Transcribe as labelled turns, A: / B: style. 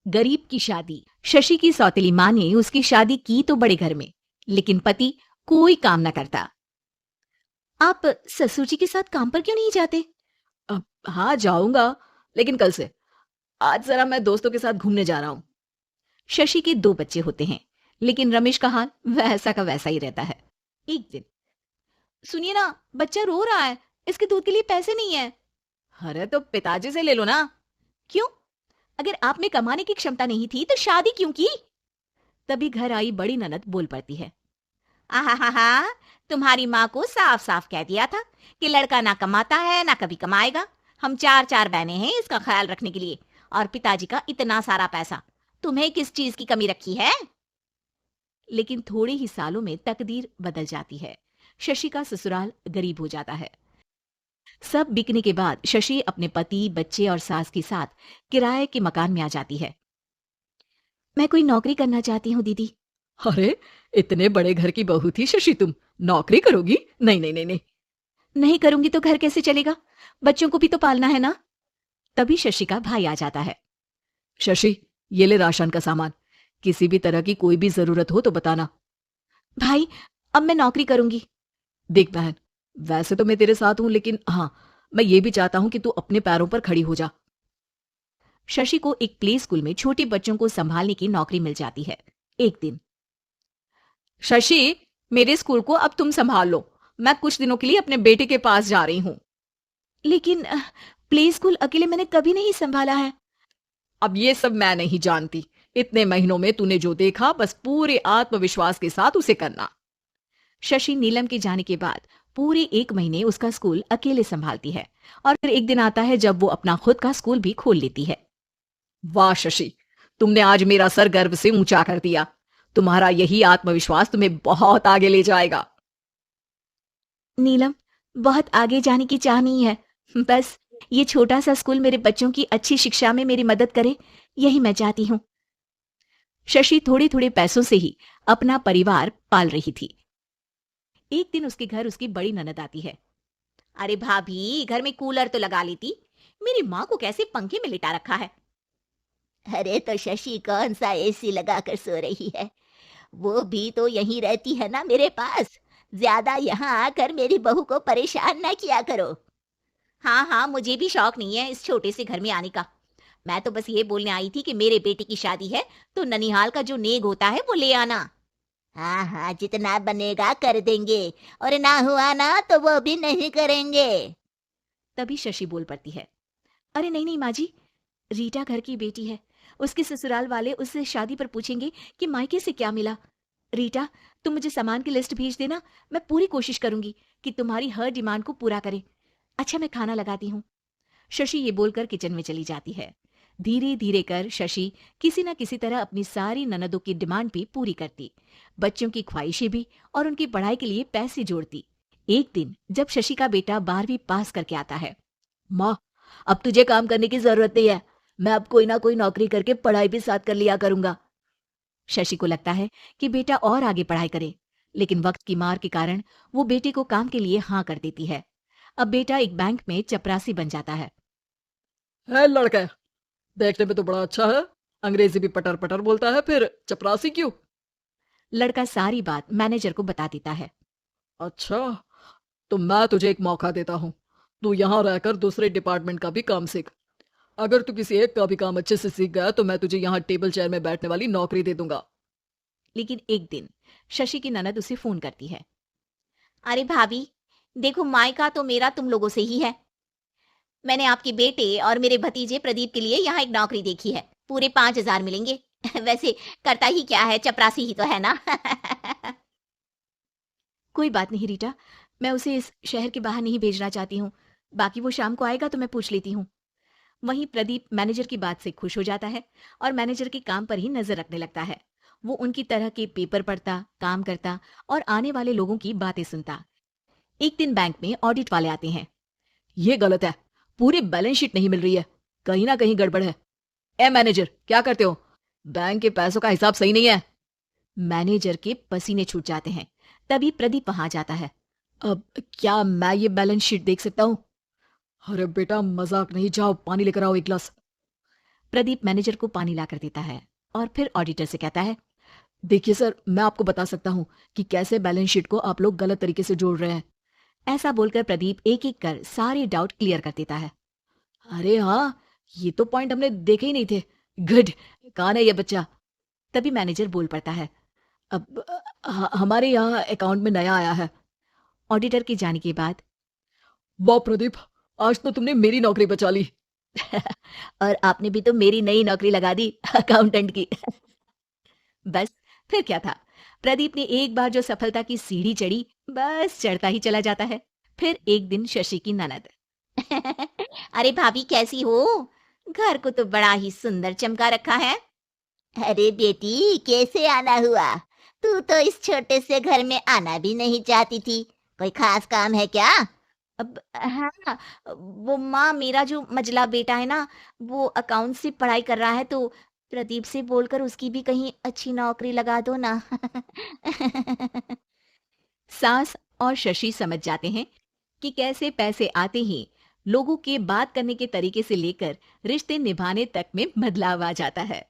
A: गरीब की शादी। शशि की सौतेली माँ ने उसकी शादी की तो बड़े घर में, लेकिन पति कोई काम न करता। आप ससुर जी के साथ काम पर क्यों नहीं जाते? हाँ जाऊंगा, लेकिन कल से। आज जरा मैं दोस्तों के साथ घूमने जा रहा हूँ। शशि के दो बच्चे होते हैं, लेकिन रमेश का हाल वैसा का वैसा ही रहता है। एक दिन, सुनिए ना, बच्चा रो रहा है, इसके दूध के लिए पैसे नहीं है। अरे तो पिताजी से ले लो ना। क्यों? अगर आप में कमाने की क्षमता नहीं थी तो शादी क्यों की? तभी घर आई बड़ी ननद बोल पड़ती है। आहा, तुम्हारी माँ को साफ साफ कह दिया था कि लड़का ना कमाता है ना कभी कमाएगा। हम चार चार बहनें हैं इसका ख्याल रखने के लिए, और पिताजी का इतना सारा पैसा, तुम्हें किस चीज की कमी रखी है? लेकिन थोड़े ही सालों में तकदीर बदल जाती है। शशि का ससुराल गरीब हो जाता है। सब बिकने के बाद शशि अपने पति, बच्चे और सास के साथ किराए के मकान में आ जाती है। मैं कोई नौकरी करना चाहती हूँ दीदी। अरे, इतने बड़े घर की बहू थी शशि तुम, नौकरी करोगी? नहीं नहीं नहीं नहीं। नहीं करूंगी तो घर कैसे चलेगा? बच्चों को भी तो पालना है ना। तभी शशि का भाई आ जाता है। शशि, ये ले राशन का सामान, किसी भी तरह की कोई भी जरूरत हो तो बताना। भाई, अब मैं नौकरी करूंगी। देख बहन, वैसे तो मैं तेरे साथ हूं, लेकिन हाँ, मैं ये भी चाहता हूं कि तू अपने पैरों पर खड़ी हो जा। शशि को एक प्ले स्कूल में छोटे बच्चों को संभालने की नौकरी मिल जाती है। एक दिन, शशि, मेरे स्कूल को अब तुम संभाल लो, मैं कुछ दिनों के लिए अपने बेटे के पास जा रही हूं। लेकिन प्ले स्कूल अकेले मैंने कभी नहीं संभाला है। अब ये सब मैं नहीं जानती, इतने महीनों में तूने जो देखा बस पूरे आत्मविश्वास के साथ उसे करना। शशि नीलम के जाने के बाद पूरे एक महीने उसका स्कूल अकेले संभालती है, और फिर एक दिन आता है जब वो अपना खुद का स्कूल भी खोल लेती है। वाह शशि, तुमने आज मेरा सर गर्व से ऊंचा कर दिया। तुम्हारा यही आत्मविश्वास तुम्हें बहुत आगे ले जाएगा। नीलम, बहुत आगे जाने की चाह नहीं है, बस ये छोटा सा स्कूल मेरे बच्चों की अच्छी शिक्षा में मेरी मदद करे, यही मैं चाहती हूँ। शशि थोड़े थोड़े पैसों से ही अपना परिवार पाल रही थी। एक दिन उसके घर उसकी बड़ी ननद आती है। अरे भाभी, घर में कूलर तो लगा लेती, मेरी माँ को कैसे पंखे में लिटा रखा है? अरे तो शशि कौन सा एसी लगा कर सो रही है, वो भी तो यहीं रहती है ना मेरे पास। ज्यादा यहाँ आकर मेरी बहू को परेशान ना किया करो। हाँ हाँ, मुझे भी शौक नहीं है इस छोटे से घर में आने का। मैं तो बस ये बोलने आई थी कि मेरे बेटे की शादी है तो ननिहाल का जो नेग होता है वो ले आना। हाँ हाँ, जितना बनेगा कर देंगे, और ना हुआ ना तो वो भी नहीं करेंगे। तभी शशि बोल पड़ती है। अरे नहीं नहीं माँ जी, रीटा घर की बेटी है, उसके ससुराल वाले उससे शादी पर पूछेंगे कि मायके से क्या मिला। रीटा, तुम मुझे सामान की लिस्ट भेज देना, मैं पूरी कोशिश करूंगी कि तुम्हारी हर डिमांड को पूरा करें। अच्छा, मैं खाना लगाती हूँ। शशि ये बोलकर किचन में चली जाती है। धीरे धीरे कर शशि किसी न किसी तरह अपनी सारी ननदों की डिमांड भी पूरी करती, बच्चों की ख्वाहिशें भी, और उनकी पढ़ाई के लिए पैसे जोड़ती। एक दिन जब शशि का बेटा 12वीं पास करके आता है। माँ, अब तुझे काम करने की जरूरत नहीं है, मैं अब कोई ना कोई नौकरी करके पढ़ाई भी साथ कर लिया करूंगा। शशि को लगता है कि बेटा और आगे पढ़ाई करे, लेकिन वक्त की मार के कारण वो बेटे को काम के लिए हाँ कर देती है। अब बेटा एक बैंक में चपरासी बन जाता है। लड़का, देखने में तो बड़ा अच्छा है, अंग्रेजी भी पटर पटर बोलता है, फिर चपरासी क्यों? लड़का सारी बात मैनेजर को बता देता है। अच्छा, तो मैं तुझे एक मौका देता हूँ, तू यहाँ रहकर दूसरे डिपार्टमेंट का भी काम सीख। अगर तू किसी एक का भी काम अच्छे से सीख गया तो मैं तुझे यहाँ टेबल चेयर में बैठने वाली नौकरी दे दूंगा। लेकिन एक दिन शशि की ननद उसे फोन करती है। अरे भाभी, देखो, मायका तो मेरा तुम लोगों से ही है। मैंने आपके बेटे और मेरे भतीजे प्रदीप के लिए यहाँ एक नौकरी देखी है, पूरे 5,000 मिलेंगे। वैसे करता ही क्या है, चपरासी ही तो है ना। कोई बात नहीं रीटा, मैं उसे इस शहर के बाहर नहीं भेजना चाहती हूँ, बाकी वो शाम को आएगा तो मैं पूछ लेती हूँ। वहीं प्रदीप मैनेजर की बात से खुश हो जाता है और मैनेजर के काम पर ही नजर रखने लगता है। वो उनकी तरह के पेपर पढ़ता, काम करता और आने वाले लोगों की बातें सुनता। एक दिन बैंक में ऑडिट वाले आते हैं। ये गलत है, पूरी बैलेंस शीट नहीं मिल रही है, कहीं ना कहीं गड़बड़ है। ए मैनेजर, क्या करते हो? बैंक के पैसों का हिसाब सही नहीं है। मैनेजर के पसीने छूट जाते हैं। तभी प्रदीप वहां जाता है। अब क्या मैं ये बैलेंस शीट देख सकता हूँ? अरे बेटा, मजाक नहीं, जाओ पानी लेकर आओ एक गिलास। प्रदीप मैनेजर को पानी लाकर देता है और फिर ऑडिटर से कहता है, देखिए सर, मैं आपको बता सकता हूँ कि कैसे बैलेंस शीट को आप लोग गलत तरीके से जोड़ रहे हैं। ऐसा बोलकर प्रदीप एक एक कर सारे डाउट क्लियर कर देता है। अरे हाँ, ये तो पॉइंट हमने देखे ही नहीं थे। गुड, कौन है ये बच्चा? तभी मैनेजर बोल पड़ता है, अब हमारे यहाँ अकाउंट में नया आया है। ऑडिटर के जाने के बाद, वाह प्रदीप, आज तो तुमने मेरी नौकरी बचा ली। और आपने भी तो मेरी नई नौकरी लगा दी अकाउंटेंट की। बस, फिर क्या था, प्रदीप ने एक बार जो सफलता की सीढ़ी चढ़ी, बस चढ़ता ही चला जाता है। फिर एक दिन शशि की ननद, अरे भाभी कैसी हो? घर को तो बड़ा ही सुंदर चमका रखा है। अरे बेटी, कैसे आना हुआ? तू तो इस छोटे से घर में आना भी नहीं चाहती थी। कोई खास काम है क्या? अब हाँ, वो माँ, मेरा जो मझला बेटा है ना, वो अकाउंट से पढ़ाई कर रहा है, तो प्रदीप से बोलकर उसकी भी कहीं अच्छी नौकरी लगा दो ना। सास और शशि समझ जाते हैं कि कैसे पैसे आते ही लोगों के बात करने के तरीके से लेकर रिश्ते निभाने तक में बदलाव आ जाता है।